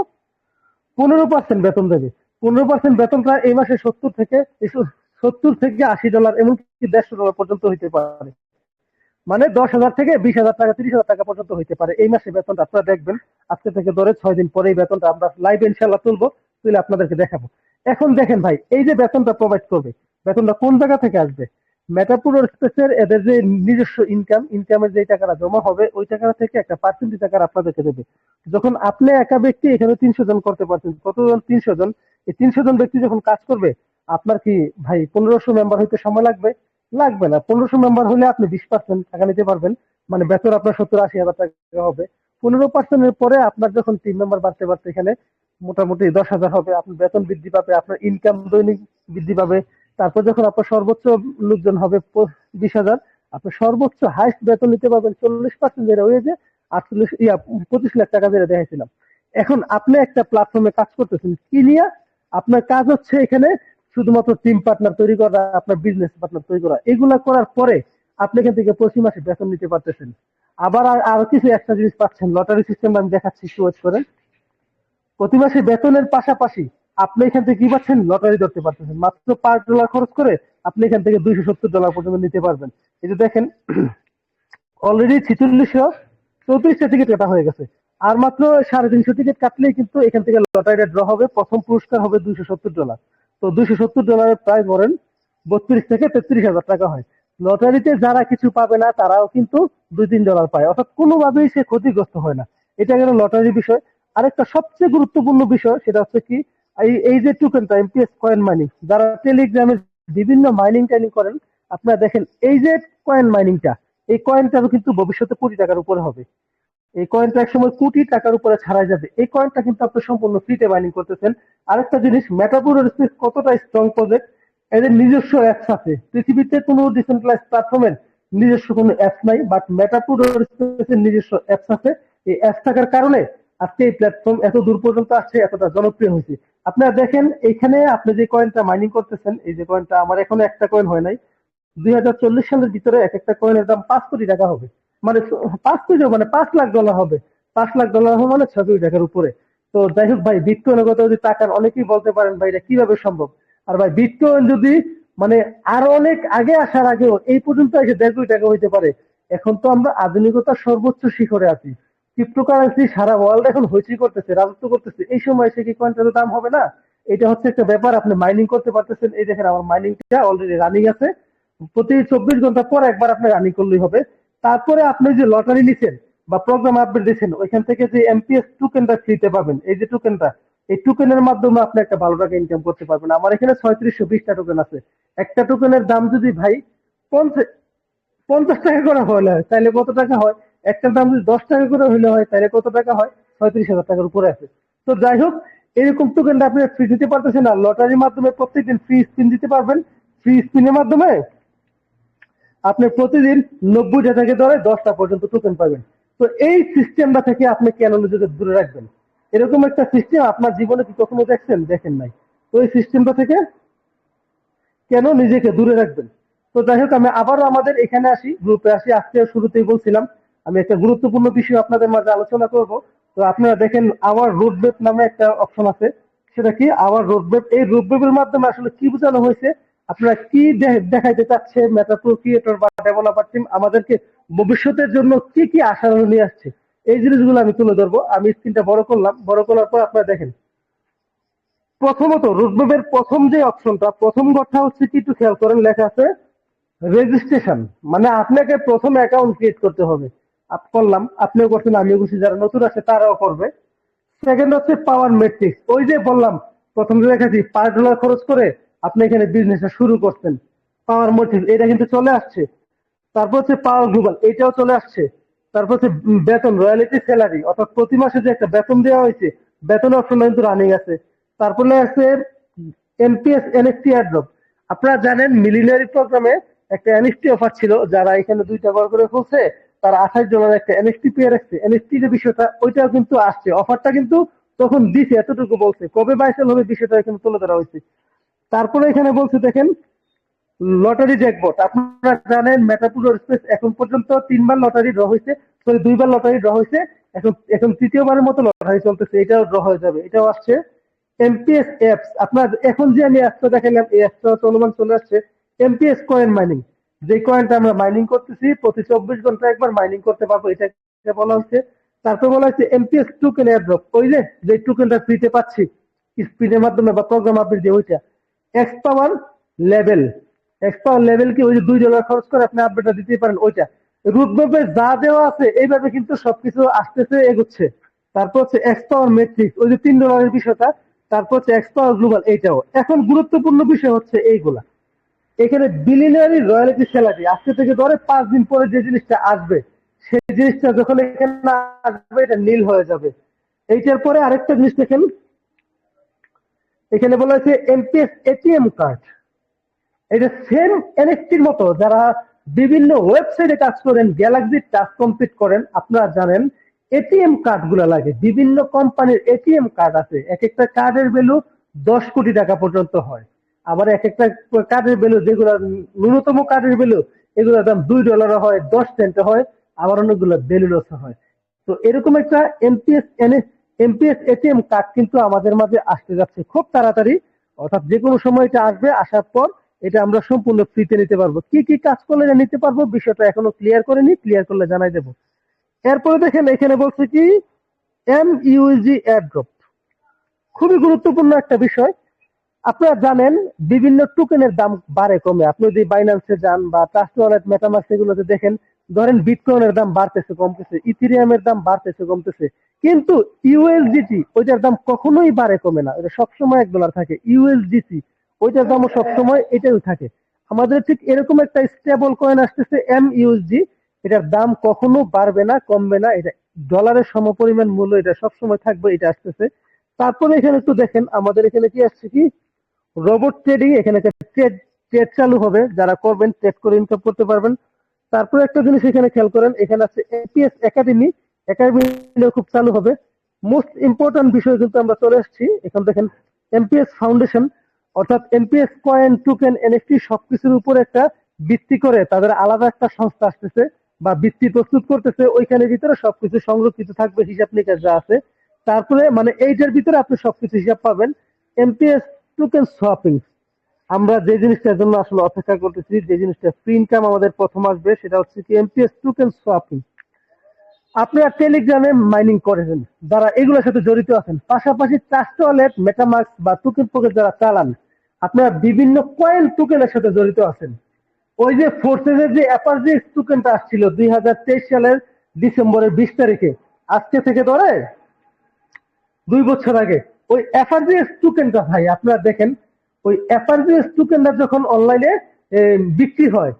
15% বেতন দেবে। 15% বেতনটা এই মাসে 70 থেকে $80, এমনকি $150 পর্যন্ত হইতে পারে। মানে 10,000 থেকে 20,000 টাকা, 30,000 টাকা পর্যন্ত হইতে পারে এই মাসে বেতনটা। আপনারা দেখবেন আজকে থেকে ধরে 6 দিন পরে এই বেতনটা আমরা লাইভে ইনশাল্লাহ তুলবো, তুলে আপনাদেরকে দেখাবো। এখন দেখেন ভাই, এই যে বেতনটা প্রোভাইড করবে, বেতনটা কোন জায়গা থেকে আসবে? মেটাপুর স্পেসের এদের যে নিজস্ব ইনকামের যে টাকাটা জমা হবে, ওই টাকাটা থেকে একটা পার্সেন্টেজ টাকা আপনাদেরকে দেবে। যখন আপনি একা ব্যক্তি এখানে 300 জন করতে পারছেন, কতজন? 300 জন। এই 300 জন ব্যক্তি যখন কাজ করবে, আপনার কি ভাই 1500 মেম্বার হইতে সময় লাগবে? লাগবে না। 1500 মেম্বার হলে আপনি 20% টাকা নিতে পারবেন, মানে বেতন আপনার 70-80 হাজার টাকা হবে। 15% পরে আপনার যখন টিম মেম্বার বাড়তে বাড়তে এখানে মোটামুটি 10,000 হবে, আপনার বেতন বৃদ্ধি পাবে, আপনার ইনকাম দৈনিক বৃদ্ধি পাবে। তারপর যখন আপনার সর্বোচ্চ লোকজন হবে 20,000, আপনি সর্বোচ্চ হাইস্ট বেতন নিতে পারবেন 40%, যেটা হয়ে যে 25 লাখ টাকা যেটা দেখাইছিলাম। এখন আপনি একটা প্ল্যাটফর্মে কাজ করতেছেন কি নিয়ে? আপনার কাজ হচ্ছে এখানে শুধুমাত্র টিম পার্টনার তৈরি করা, আপনার বিজনেস পার্টনার তৈরি করা। এগুলা করার পরে আপনি এখান থেকে প্রতি মাসে বেতন নিতে পারতেছেন। আবার আরো কিছু একটা জিনিস পাচ্ছেন, লটারি সিস্টেম আমি দেখাচ্ছি, একটু ওয়েট করেন। প্রতি মাসে বেতনের পাশাপাশি আপনি এখান থেকে কি পাচ্ছেন? লটারি ধরতে পারতেছেন। মাত্র $5 খরচ করে আপনি এখান থেকে $270 পর্যন্ত নিতে পারবেন। এই যে দেখেন, অলরেডি 4634টা টিকিট কাটা হয়ে গেছে। আর মাত্র 350 টিকিট কাটলেই কিন্তু এখান থেকে লটারিটা ড্র হবে। প্রথম পুরস্কার হবে $270। তো $270 প্রায় ধরেন 32 থেকে 33 হাজার টাকা হয়। লটারিতে যারা কিছু পাবে না তারাও কিন্তু $2-3 পায়, অর্থাৎ কোনোভাবেই সে ক্ষতিগ্রস্ত হয় না। এটা গেল লটারি বিষয়। আরেকটা সবচেয়ে গুরুত্বপূর্ণ বিষয়, সেটা হচ্ছে কি, এই যে টোকেনটা এমপিএস কয়েন মাইনিং, যারা টেলিগ্রামের বিভিন্ন মাইনিং টাইনিং করেন, আপনারা দেখেন এই যে কয়েন মাইনিংটা, এই কয়েনটারও কিন্তু ভবিষ্যতে কোটি টাকার উপরে হবে। এই কয়েনটা একসময় কোটি টাকার উপরে ছাড়া যাবে। এই কয়েনটা কিন্তু আপনি সম্পূর্ণ ফ্রিতে মাইনিং করতেছেন। আরেকটা জিনিস, মেটাপুর স্পেস কতটা স্ট্রং প্রজেক্ট, এদের নিজস্ব অ্যাপস আছে। পৃথিবীতে কোনো ডিসেন্ট্রালাইজ প্ল্যাটফর্মের নিজস্ব কোনো অ্যাপস নাই, বাট মেটাপুর স্পেসের নিজস্ব অ্যাপস আছে। এই অ্যাপস থাকার কারণে আজকে এই প্ল্যাটফর্ম এত দূর পর্যন্ত আসছে, এতটা জনপ্রিয় হয়েছে। আপনারা দেখেন এখানে আপনি যে কয়েনটা মাইনিং করতেছেন, এই যে কয়েনটা, আমার এখনো একটা কয়েন হয় নাই। 2040 সালের ভিতরে এক একটা কয়েনের দাম 5 কোটি টাকা হবে। মানে 5 কোটি, মানে $5 লাখ হবে। $5 লাখ হবে মানে 6 কোটি টাকার উপরে। তো যাই হোক ভাই, বিটকয়েনের কথা যদি তাকান, অনেকেই বলতে পারেন ভাই এটা কিভাবে সম্ভব। আর ভাই বিটকয়েন যদি মানে আরো অনেক আগে আসার আগেও এই পর্যন্ত এসে 1.5 কোটি টাকা হইতে পারে। এখন তো আমরা আধুনিকতার সর্বোচ্চ শিখরে আছি। ক্রিপ্টোকারেন্সি সারা ওয়ার্ল্ড এখন হইচই করতেছে, রাজত্ব করতেছে। এই সময় এসে কি কয়েনটার দাম হবে না? এটা হচ্ছে একটা ব্যাপার। আপনি মাইনিং করতে পারতেছেন। এই দেখেন আমার মাইনিংটা অলরেডি রানিং আছে। প্রতি 24 ঘন্টা পর একবার আপনি রানিং করলেই হবে। তারপরে আপনি যে লটারি নিচ্ছেন বা প্রোগ্রাম আপডেট দিচ্ছেন, ওইখান থেকে যে এমপিএস টোকেনটা ফ্রিতে পাবেন, এই যে টোকেনটা, এই টোকেনের মাধ্যমে আপনি একটা ভালো টাকা ইনকাম করতে পারবেন। আমার এখানে 3620টা টোকেন আছে। একটা টোকেনের দাম যদি ভাই 50 টাকা করে হলে হয়, তাহলে কত টাকা হয়? একটার দাম যদি 10 টাকা করে হইলে হয়, তাহলে কত টাকা হয়? 36,000 টাকার উপরে আছে। তো যাই হোক, এরকম টোকেনটা আপনি ফ্রি দিতে পারতেছেন। আর লটারির মাধ্যমে প্রত্যেকদিন ফ্রি স্পিন দিতে পারবেন। ফ্রি স্পিনের মাধ্যমে আপনি প্রতিদিন 90টা থেকে ধরে 10টা পর্যন্ত টোকেন পাবেন। তো এই সিস্টেমটা থেকে আপনি কেন নিজেকে দূরে রাখবেন? এরকম একটা সিস্টেম আপনার জীবনে কি কখনো দেখছেন? দেখেন নাই। তো এই সিস্টেমটা থেকে কেন নিজেকে দূরে রাখবেন? তো যাই হোক, আমি আবারও আমাদের এখানে আসি, গ্রুপে আসি। আজকে শুরুতেই বলছিলাম আমি একটা গুরুত্বপূর্ণ বিষয় আপনাদের মাঝে আলোচনা করব। তো আপনারা দেখেন আওয়ার রোড ম্যাপ নামে একটা অপশন আছে। সেটা কি? Our road map. এই রোড ম্যাপের মাধ্যমে আসলে কি বোঝানো হয়েছে, আপনারা কি দেখাইতে চাচ্ছে মেটাপ্রো ক্রিয়েটর বা ডেভেলপার টিম আমাদেরকে ভবিষ্যতের জন্য কি কি আশার নিয়ে আসছে, এই জিনিসগুলো আমি তুলে ধরবো। আমি স্ক্রিনটা বড় করলাম, বড় করার পর আপনারা দেখেন। প্রথমত রোডম্যাপের প্রথম যে অপশনটা, প্রথম কথা হচ্ছে কি, একটু খেয়াল করেন, লেখা আছে রেজিস্ট্রেশন। মানে আপনাকে প্রথম অ্যাকাউন্ট ক্রিয়েট করতে হবে। করলাম, আপনিও করছেন, আমিও করছি, যারা নতুন আছে তারাও করবে। সেকেন্ড হচ্ছে পাওয়ার মেট্রিক্স। ওই যে বললাম, প্রথম যে দেখাচ্ছি $5 খরচ করে আপনি এখানে বিজনেসটা শুরু করছেন, পাওয়ার মেট্রিক্স এটা কিন্তু চলে আসছে। তারপর হচ্ছে পাওয়ার গ্লোবাল, এটাও চলে আসছে। তারপর হচ্ছে বেতন, রয়্যালিটি, স্যালারি, অর্থাৎ প্রতি মাসে যে একটা বেতন দেওয়া হয়েছে, বেতন অপশনটা কিন্তু রানিং আছে। তারপরে আছে এনপিএস এনএফটি এয়ারড্রপ। আপনারা জানেন মিলিনারি প্রোগ্রামে একটা এনএফটি অফার ছিল, যারা এখানে 2টা করে ফেলছে তারা $28 একটা এনএফটি পেয়ে রাখছে। এনএফটি যে বিষয়টা ওইটাও কিন্তু আসছে, অফারটা কিন্তু তখন দিছে, এতটুকু বলছে, কবে বাইসাল হবে বিষয়টা এখানে তুলে ধরা হয়েছে। তারপরে এখানে বলছে দেখেন লটারি জ্যাকপট। আপনারা জানেন মেটাপুর স্পেস এখন পর্যন্ত 3বার লটারি ড্র হয়েছে, সরি 2বার লটারি ড্র হয়েছে, এখন এখন তৃতীয়বারের মতো লটারি চলতেছে, এটাও ড্র হয়ে যাবে, এটাও আসছে। এমপিএস অ্যাপস, আপনার এখন যে আমি অ্যাপসটা দেখালাম এই অ্যাপসটা চলমান চলে আসছে। এমপিএস কয়েন মাইনিং, যে কয়েনটা আমরা মাইনিং করতেছি প্রতি 24 ঘন্টা একবার মাইনিং করতে পারবো, এটা বলা হচ্ছে। তারপর বলা হচ্ছে এমপিএস টোকেন এয়ারড্রপ, ওই যে টোকেনটা ফ্রিতে পাচ্ছি স্পিনের মাধ্যমে বা প্রোগ্রাম আপডেট দিয়ে, ওইটা। X power level, x power level কি ওই যে $2 খরচ করে আপনি আপডেটটা দিতে পারেন, ওইটা। রুটম্যাপে যা দেওয়া আছে এইভাবে কিন্তু সবকিছু আসতেছে, এগুচ্ছে। তারপর হচ্ছে এক্স পাওয়ার ম্যাট্রিক্স, ওই যে $3 বিষয়টা। তারপর হচ্ছে এক্স পাওয়ার গ্লোবাল, এইটাও। এখন গুরুত্বপূর্ণ বিষয় হচ্ছে এইগুলা। এখানে বিলিয়নারি রয়্যালিটি স্যালারি আজকে থেকে ধরে 5 দিন পরে যে জিনিসটা আসবে, সেই জিনিসটা যখন এখানে আসবে এটা নীল হয়ে যাবে। এইটার পরে আরেকটা জিনিস দেখেন, এখানে বলা হয়েছে এমপিএস এটিএম কার্ড। এটা সেম এনএফটির মতো, যারা বিভিন্ন ওয়েবসাইটে কাজ করেন, গ্যালাক্সির টাস্ক কমপ্লিট করেন, আপনারা জানেন এটিএম কার্ড গুলা লাগে। বিভিন্ন কোম্পানির এটিএম কার্ড আছে, এক একটা কার্ডের ভ্যালু 10 কোটি টাকা পর্যন্ত হয়। আবার এক একটা কার্ডের ভ্যালু, যেগুলো ন্যূনতম কার্ডের ভ্যালু, এগুলোর দাম $2 হয়, 10 সেন্ট হয়, আবার অনেকগুলো ভ্যালুলস হয়। তো এরকম একটা এমপিএস এটিএম কার্ড কিন্তু আমাদের মাঝে আসতে যাচ্ছে খুব তাড়াতাড়ি, অর্থাৎ যে কোনো সময় এটা আসবে। আসার পর এটা আমরা সম্পূর্ণ ফ্রিতে নিতে পারবো। কি কি কাজ করলে এটা নিতে পারবো বিষয়টা এখনো ক্লিয়ার করিনি, ক্লিয়ার করলে জানাই দেবো। এরপরে দেখেন এখানে বলছে কি এমইউজি এয়ারড্রপ, খুবই গুরুত্বপূর্ণ একটা বিষয়। আপনারা জানেন বিভিন্ন টোকেনের দাম বাড়ে কমে, আপনি যদি বাইন্যান্সে যান বা ট্রাস্ট ওয়ালেট, মেটামাস্ক, এগুলোতে দেখেন, ধরেন বিটকয়েনের দাম বাড়তেছে কমতেছে, ইথেরিয়ামের দাম বাড়তেছে কমতেছে, কিন্তু ইউএসডিটি ওইটার দাম কখনোই বাড়ে কমে না, এটা সবসময় $1 থাকে। ইউএসডিসি ওইটার দামও সবসময় এটাই থাকে। আমাদের ঠিক এরকম একটা স্টেবল কয়েন আসতেছে এমইউএসডি, এটার দাম কখনো বাড়বে না কমবে না, এটা ডলারের সমপরিমাণ মূল্য, এটা সবসময় থাকবে, এটা আসতেছে। তারপরে এখানে একটু দেখেন আমাদের এখানে কি আসছে কি রোবট ট্রেডিং, এখানে ট্রেড ট্রেড চালু হবে, যারা করবেন ট্রেড করে ইনকাম করতে পারবেন। তারপরে একটা জিনিস এখানে খেয়াল করেন, এখানে আছে এপিএস একাডেমি, একাডেমি খুব চালু হবে। মোস্ট ইম্পর্টেন্ট বিষয় কিন্তু আমরা চলে আসছি, এখন দেখেন এমপিএস ফাউন্ডেশন, অর্থাৎ এমপিএস কয়েন, টোকেন, এনএফটি সবকিছুর উপর একটা ভিত্তি করে তাদের আলাদা একটা সংস্থা আসতেছে বা ভিত্তি প্রস্তুত করতেছে, ওইখানের ভিতরে সবকিছু সংরক্ষিত থাকবে, হিসাব নিকাশ যা আছে। তারপরে মানে এইটার ভিতরে আপনি সবকিছু হিসাব পাবেন। এমপিএস টোকেন সোয়াপিং, আমরা যে জিনিসটার জন্য আসলে অপেক্ষা করতেছি, যে জিনিসটা ফ্রি ইনকাম আমাদের প্রথম আসবে, সেটা হচ্ছে কি এমপিএস টোকেন সোয়াপিং। আপনারা টেলিগ্রামে মাইনিং করেছেন, যারা এগুলোর সাথে জড়িত আছেন, পাশাপাশি ট্রাস্ট ওয়ালেট, মেটামাস্ক বা টোকেন পকেট যারা চালান, আপনারা বিভিন্ন কয়েন টোকেনের সাথে জড়িত আছেন। ওই যে ফোর্সেসের যে অ্যাপারজিক্স টোকেনটা আসছিল 2023 সালের ডিসেম্বরের 20 তারিখে, আজকে থেকে ধরে 2 বছর আগে, ওই এফআরজিএস টোকেনটা ভাই আপনারা দেখেন, ওই এফআরজিএস টোকেনটা যখন অনলাইনে বিক্রি হয়,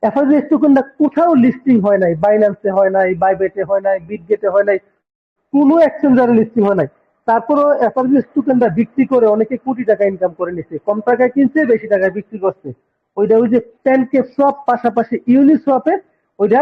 এফআরজিএস টোকেনটা কোথাও লিস্টিং হয় নাই, বাইন্যান্সে হয় নাই, বাইবেটে হয় নাই, বিটগেটে হয় নাই, কোনো এক্সচেঞ্জারে লিস্টিং হয় নাই। তারপরেও এফআরজিএস টোকেনটা বিক্রি করে অনেকে কোটি টাকা ইনকাম করে নিচ্ছে, কম টাকায় কিনছে, বেশি টাকায় বিক্রি করছে। ওইটা ওই যে প্যানকেক সোয়াপ, পাশাপাশি ইউনিসোয়াপে ওইটা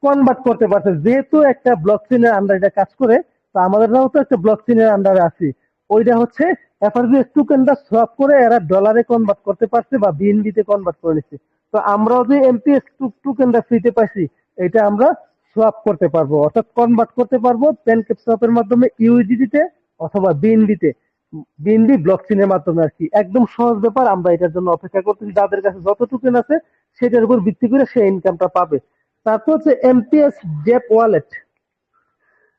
কনভার্ট করতে পারছে, যেহেতু একটা ব্লকচেইনের আন্ডারে এটা কাজ করে। তো আমাদেরও তো একটা ব্লকচেইনের আন্ডারে আছি, ওইটা হচ্ছে এফআরজিএস টোকেনটা সোয়াপ করে এরা ডলারে কনভার্ট করতে পারছে বা বিএনবি তে কনভার্ট করে নিচ্ছে। তো আমরাও যে এমপিএস টোকেনটা ফ্রিতে পাইছি, এটা আমরা সোয়াপ করতে পারবো, অর্থাৎ কনভার্ট করতে পারবো প্যানকেক সোয়াপের মাধ্যমে ইউএসডিটি তে অথবা বিএনবি তে, বিএনবি ব্লকচেইনের মাধ্যমে আর কি। একদম সহজ ব্যাপার, আমরা এটার জন্য অপেক্ষা করতেছি, যাদের কাছে যত টোকেন আছে সেটার উপর ভিত্তি করে সে ইনকামটা পাবে। তারপর হচ্ছে এমপিএস জেপ ওয়ালেট,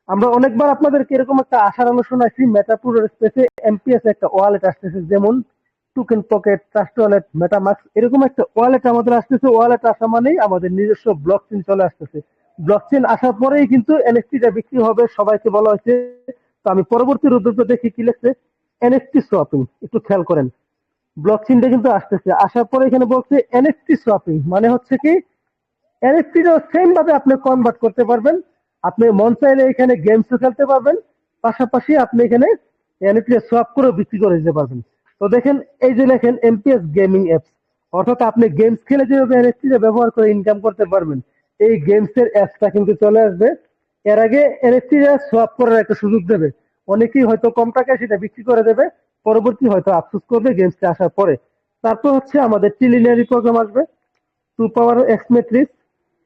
আমরা অনেকবার আপনাদেরকে এরকম একটা আশার আলোচনা আছি, মেটাপুর স্পেসে এমপিএস একটা ওয়ালেট আসতেছে, যেমন token pocket, trust wallet, MetaMask, এরকম একটা ওয়ালেট আমাদের আসতেছে। ওয়ালেট আসা মানেই আমাদের নিজস্ব ব্লকচেইন চলে আসতেছে। ব্লকচেইন আসার পরেই কিন্তু এনএফটিটা বিক্রি হবে, সবাইকে বলা হয়েছে। তো আমি পরবর্তী রুদ্রটা দেখি কি লিখছে, এনএফটি সোয়াপিং, একটু খেয়াল করেন, ব্লকচেইনটা কিন্তু আসতেছে। আসার পরে এখানে বলছে এনএফটি সোয়াপিং, মানে হচ্ছে কি এনএফটিটাও সেম ভাবে আপনি কনভার্ট করতে পারবেন আপনি মন চাইলে এখানে গেমসও খেলতে পারবেন, পাশাপাশি আপনি এখানে এনএফটি সোয়াপ করে বিক্রি করে দিতে পারবেন। তো দেখেন, এই যে লেখেন এমপিএস গেমিং অ্যাপস, অর্থাৎ আপনি গেমস খেলে যেভাবে এনএফটি ব্যবহার করে ইনকাম করতে পারবেন, এই গেমস এর অ্যাপসটা কিন্তু চলে আসবে। এর আগে এনএফটি সোয়াপ করার একটা সুযোগ দেবে, অনেকেই হয়তো কম টাকায় সেটা বিক্রি করে দেবে, পরবর্তী হয়তো আফসোস করবে গেমসটা আসার পরে। তারপর হচ্ছে আমাদের ট্রিলিনারি প্রোগ্রাম আসবে, 2 পাওয়ার এক্স ম্যাট্রিক্স,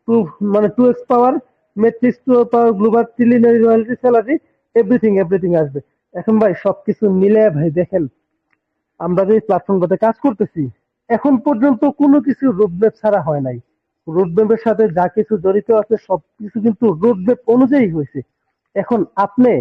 টু মানে 2x power matrix, 2 power global trilinear royalty salary, everything everything আসবে। এখন ভাই সবকিছু মিলে ভাই দেখেন, আমরা যে প্ল্যাটফর্মটাতে কাজ করতেছি, এখন পর্যন্ত কোনো কিছু রোডম্যাপ ছাড়া হয় নাই। রোডম্যাপের সাথে যা কিছু জড়িত আছে সবকিছু কিন্তু রোডম্যাপ অনুযায়ী হয়েছে। এখন আপনি